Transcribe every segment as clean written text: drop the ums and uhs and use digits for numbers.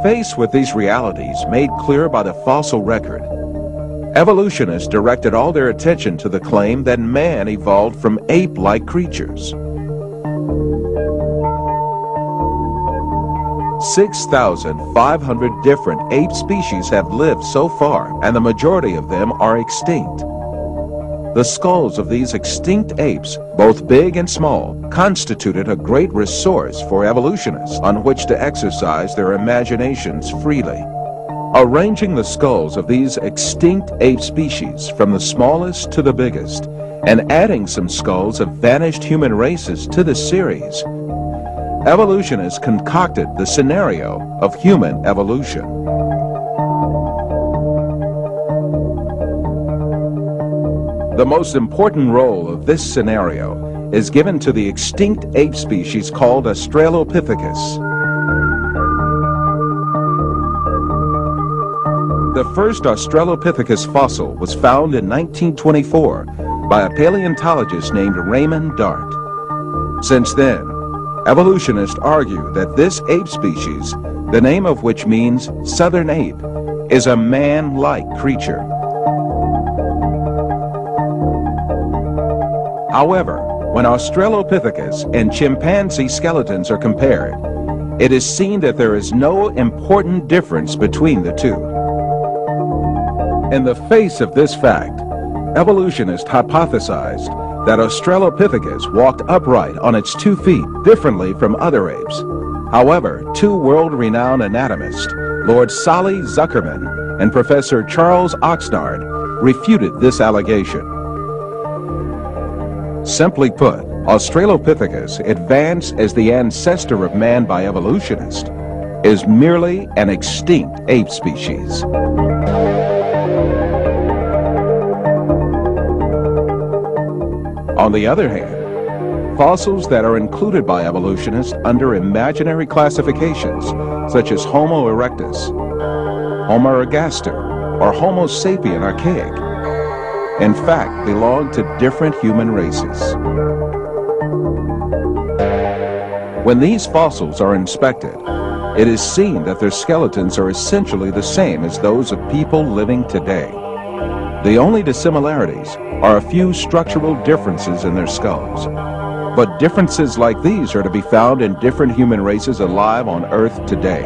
Faced with these realities made clear by the fossil record, evolutionists directed all their attention to the claim that man evolved from ape-like creatures. 6,500 different ape species have lived so far, and the majority of them are extinct. The skulls of these extinct apes, both big and small, constituted a great resource for evolutionists on which to exercise their imaginations freely. Arranging the skulls of these extinct ape species from the smallest to the biggest, and adding some skulls of vanished human races to the series, evolutionists concocted the scenario of human evolution. The most important role of this scenario is given to the extinct ape species called Australopithecus. The first Australopithecus fossil was found in 1924 by a paleontologist named Raymond Dart. Since then, evolutionists argue that this ape species, the name of which means southern ape, is a man-like creature. However, when Australopithecus and chimpanzee skeletons are compared, it is seen that there is no important difference between the two. In the face of this fact, evolutionists hypothesized that Australopithecus walked upright on its 2 feet differently from other apes. However, two world-renowned anatomists, Lord Solly Zuckerman and Professor Charles Oxnard, refuted this allegation. Simply put, Australopithecus, advanced as the ancestor of man by evolutionists, is merely an extinct ape species. On the other hand, fossils that are included by evolutionists under imaginary classifications, such as Homo erectus, Homo ergaster, or Homo sapien archaic, in fact belong to different human races. When these fossils are inspected, it is seen that their skeletons are essentially the same as those of people living today. The only dissimilarities are a few structural differences in their skulls. But differences like these are to be found in different human races alive on Earth today.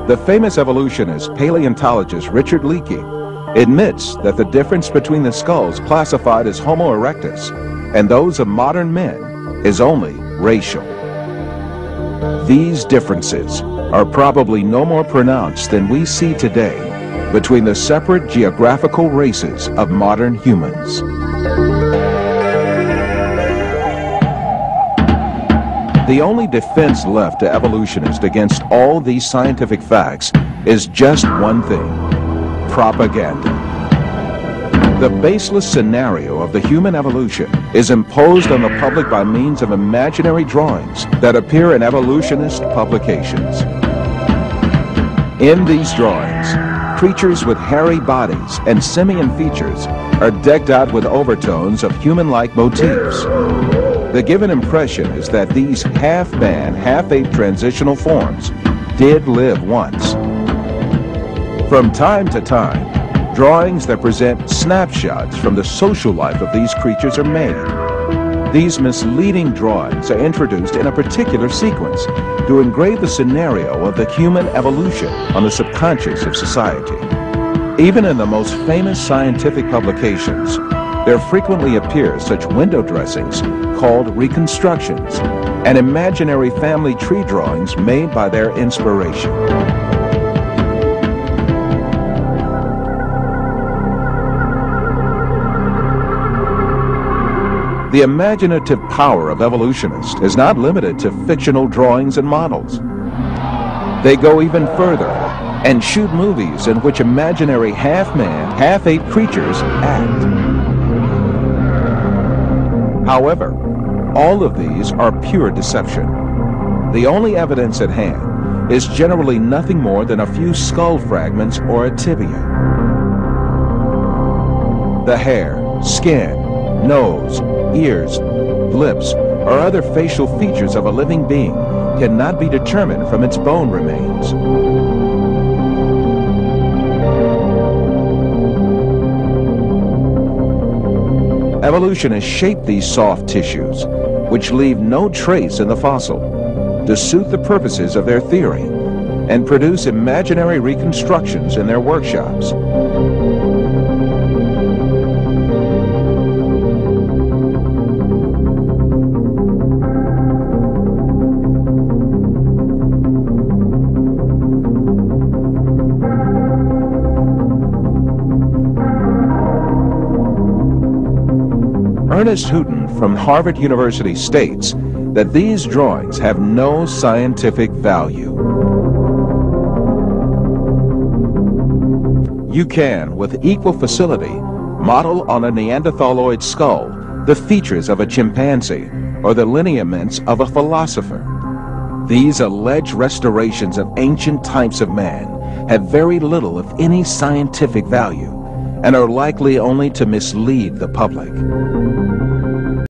The famous evolutionist paleontologist Richard Leakey admits that the difference between the skulls classified as Homo erectus and those of modern men is only racial. These differences are probably no more pronounced than we see today between the separate geographical races of modern humans. The only defense left to evolutionists against all these scientific facts is just one thing: propaganda. The baseless scenario of the human evolution is imposed on the public by means of imaginary drawings that appear in evolutionist publications. In these drawings, creatures with hairy bodies and simian features are decked out with overtones of human-like motifs. The given impression is that these half-man, half-ape transitional forms did live once. From time to time, drawings that present snapshots from the social life of these creatures are made. These misleading drawings are introduced in a particular sequence to engrave the scenario of the human evolution on the subconscious of society. Even in the most famous scientific publications, there frequently appear such window dressings called reconstructions and imaginary family tree drawings made by their inspiration. The imaginative power of evolutionists is not limited to fictional drawings and models. They go even further and shoot movies in which imaginary half-man, half-ape creatures act. However, all of these are pure deception. The only evidence at hand is generally nothing more than a few skull fragments or a tibia. The hair, skin, nose, ears, lips, or other facial features of a living being cannot be determined from its bone remains. Evolution has shaped these soft tissues, which leave no trace in the fossil, to suit the purposes of their theory and produce imaginary reconstructions in their workshops. Ernest Houghton from Harvard University states that these drawings have no scientific value. You can, with equal facility, model on a Neanderthaloid skull the features of a chimpanzee or the lineaments of a philosopher. These alleged restorations of ancient types of man have very little, if any, scientific value and are likely only to mislead the public.